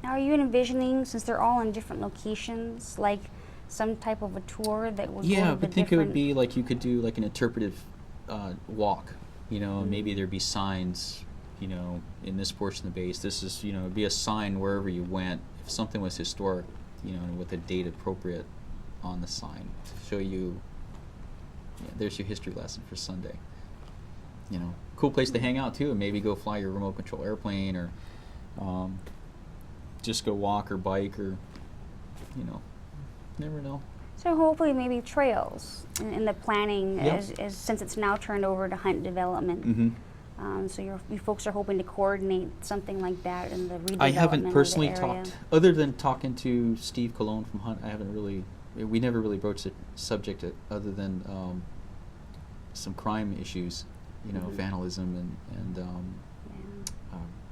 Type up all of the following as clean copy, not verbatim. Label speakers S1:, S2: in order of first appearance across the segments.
S1: Are you envisioning, since they're all in different locations, like some type of a tour that would go
S2: Yeah,
S1: to the
S2: but think it would
S1: different...
S2: be like you could do like an interpretive walk, you know, and maybe there'd be signs, you know, in this portion of the base. This is, you know, it'd be a sign wherever you went. If something was historic, you know, with a date appropriate on the sign to show you, yeah, there's your history lesson for Sunday. You know, cool place to hang out too, and maybe go fly your remote control airplane, or just go walk or bike, or, you know, never know.
S1: So hopefully maybe trails in the planning,
S2: Yep.
S1: as since it's now turned over to Hunt Development. So you folks are hoping to coordinate something like that in the redevelopment
S2: I haven't personally
S1: of the area.
S2: talked, other than talking to Steve Colon from Hunt. I haven't really, we never really broached the subject other than some crime issues, you know, vandalism and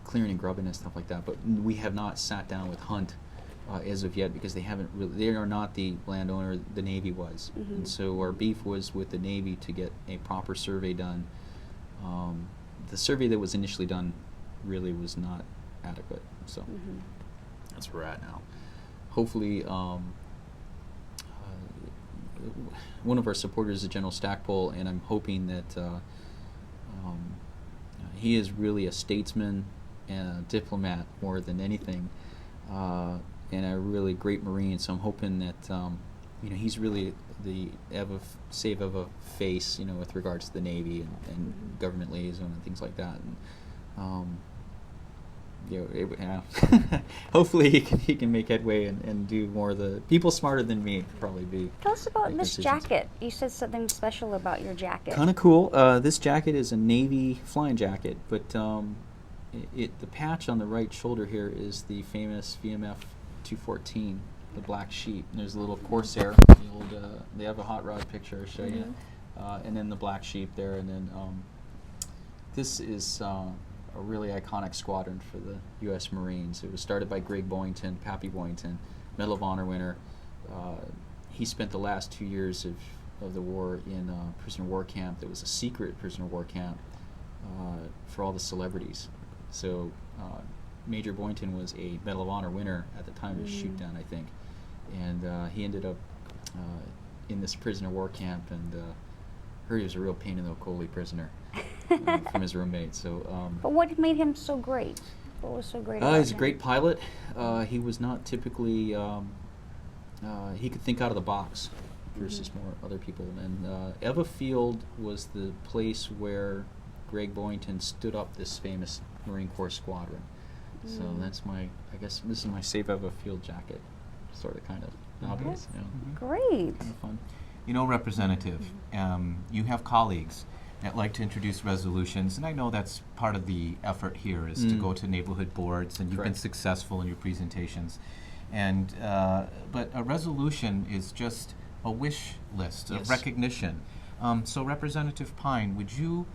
S2: clearing and grubbing and stuff like that. But we have not sat down with Hunt as of yet, because they haven't really, they are not the landowner, the Navy was. And so our beef was with the Navy to get a proper survey done. The survey that was initially done really was not adequate. So that's where we're at now. Hopefully, one of our supporters is General Stackpole, and I'm hoping that he is really a statesman and a diplomat more than anything, and a really great Marine. So I'm hoping that you know, he's really the Save Ewa face, you know, with regards to the Navy and government liaison and things like that. And you know, hopefully he can make headway and do more of the people smarter than me probably be.
S1: Tell us about
S2: make
S1: this
S2: decisions.
S1: jacket. You said something special about your jacket.
S2: Kind of cool. This jacket is a Navy flying jacket, but the patch on the right shoulder here is the famous VMF 214, the black sheep. And there's a little Corsair. The old, they have a hot rod picture I'll show you, and then the black sheep there, and then this is a really iconic squadron for the U.S. Marines. It was started by Greg Boynton, Pappy Boynton, Medal of Honor winner. He spent the last 2 years of the war in a prisoner of war camp that was a secret prisoner of war camp for all the celebrities. So Major Boynton was a Medal of Honor winner at the time of his shoot down, I think. And he ended up in this prisoner of war camp, and heard he was a real pain in the Okoli prisoner from his roommate. So,
S1: But what made him so great? What was so great about
S2: he's a
S1: him?
S2: great pilot. He was not typically, he could think out of the box versus more other people. And Ewa Field was the place where Greg Boynton stood up this famous Marine Corps squadron. So that's my, I guess this is my Save Ewa Field jacket, sort of, kind of obvious. You know.
S1: Great.
S2: Kind of fun.
S3: You know, Representative, you have colleagues that like to introduce resolutions, and I know that's part of the effort here is to go to neighborhood boards, and you've been
S2: Correct.
S3: successful in your presentations. And but a resolution is just a wish list of
S2: Yes.
S3: recognition. So, Representative Pine, would you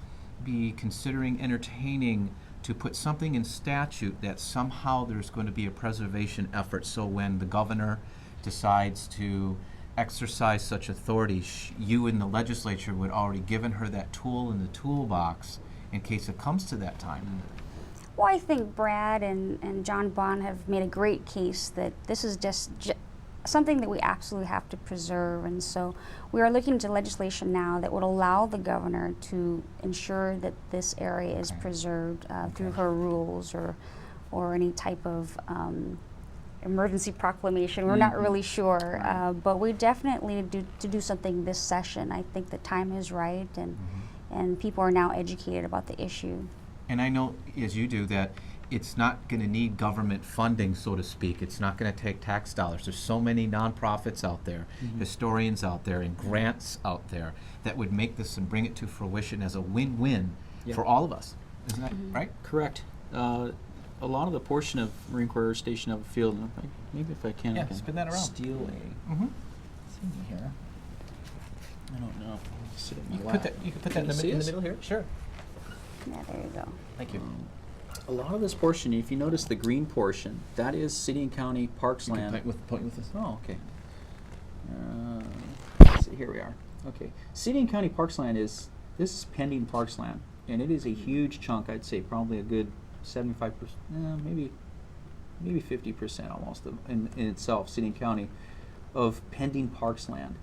S3: be considering entertaining to put something in statute that somehow there's going to be a preservation effort, so when the governor decides to exercise such authority, you in the legislature would already given her that tool in the toolbox in case it comes to that time?
S1: Well, I think Brad and John Bond have made a great case that this is just something that we absolutely have to preserve, and so we are looking to legislation now that would allow the governor to ensure that this area is preserved through her rules or any type of emergency proclamation. We're not really sure, but we definitely need to do something this session. I think the time is right, and people are now educated about the issue.
S3: And I know, as you do, that it's not going to need government funding, so to speak. It's not going to take tax dollars. There's so many nonprofits out there, historians out there, and grants out there that would make this and bring it to fruition as a win-win for all of us. Isn't that right?
S2: Correct. A lot of the portion of Marine Corps Air Station Ewa Field, maybe if I can, I can
S3: spin that around.
S2: steal a thingy here. I don't know. Sit in my
S3: You can
S2: lap.
S3: put that in
S2: you
S3: the
S2: see us?
S3: middle here. Sure.
S1: Yeah, there you go.
S3: Thank you.
S2: A lot of this portion, if you notice the green portion, that is city and county parks
S3: You can
S2: land.
S3: point with this.
S2: Oh, okay. Let's see, here we are. Okay. City and county parks land this is pending parks land, and it is a huge chunk. I'd say probably a good 75%, maybe maybe 50% almost in itself, city and county, of pending parks land.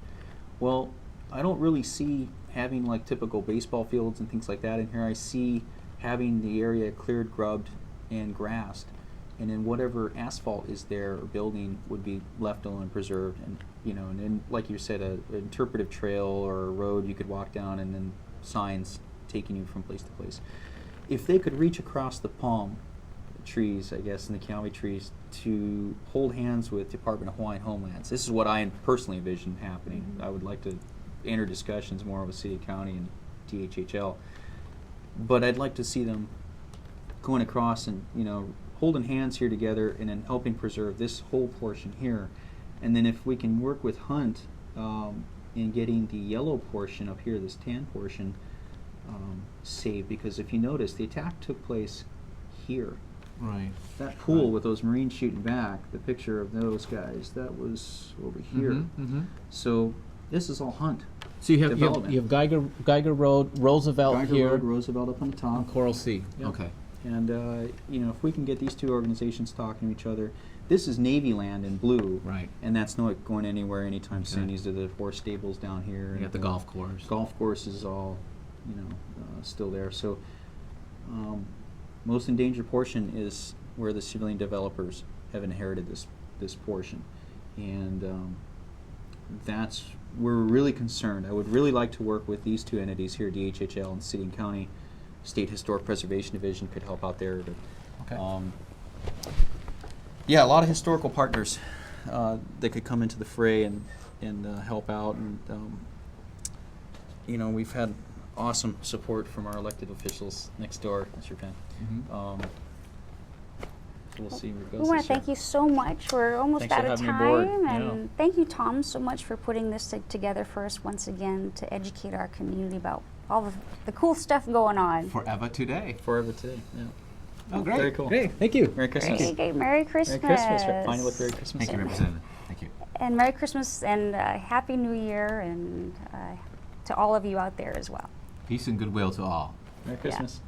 S2: Well, I don't really see having like typical baseball fields and things like that in here. I see having the area cleared, grubbed, and grassed, and then whatever asphalt is there or building would be left alone and preserved. And and then like you said, an interpretive trail or a road you could walk down, and then signs taking you from place to place. If they could reach across the palm trees, I guess, and the county trees, to hold hands with Department of Hawaiian Homelands. This is what I personally envision happening. I would like to enter discussions more with City, County, and DHHL. But I'd like to see them going across and, holding hands here together and then helping preserve this whole portion here. And then if we can work with Hunt in getting the yellow portion up here, this tan portion, saved, because if you notice, the attack took place here.
S3: Right.
S2: That pool with those Marines shooting back, the picture of those guys, that was over here. So this is all Hunt.
S3: So you have
S2: development.
S3: Geiger Road, Roosevelt
S2: Geiger
S3: here,
S2: Road, Roosevelt up on the top.
S3: and Coral Sea.
S2: Yep.
S3: Okay.
S2: And if we can get these two organizations talking to each other, this is Navy land in blue,
S3: Right.
S2: and that's not going anywhere anytime soon.
S3: Okay.
S2: These are the horse stables down here.
S3: You
S2: and
S3: got the golf course.
S2: Golf course is all, still there. So most endangered portion is where the civilian developers have inherited this portion, and that's we're really concerned. I would really like to work with these two entities here, DHHL and City and County. State Historic Preservation Division could help out there. But,
S3: Okay.
S2: yeah, a lot of historical partners that could come into the fray and help out. And we've had awesome support from our elected officials next door, Mr. Penn. So we'll see where it goes.
S1: We want
S2: this
S1: to
S2: year.
S1: thank you so much. We're almost
S2: Thanks
S1: out
S2: for
S1: of
S2: having me aboard.
S1: time,
S2: Yeah.
S1: and thank you, Tom, so much for putting this together for us once again to educate our community about all the cool stuff going on.
S3: Forever Today.
S2: Forever today. Yeah.
S3: Oh, great.
S2: Very cool.
S3: Great. Thank you.
S2: Merry Christmas.
S1: Great. Merry Christmas.
S2: Merry Christmas. Finally, look, Merry Christmas.
S3: Thank you, Representative. Thank you.
S1: And Merry Christmas and Happy New Year, and to all of you out there as well.
S3: Peace and goodwill to all.
S2: Merry Christmas.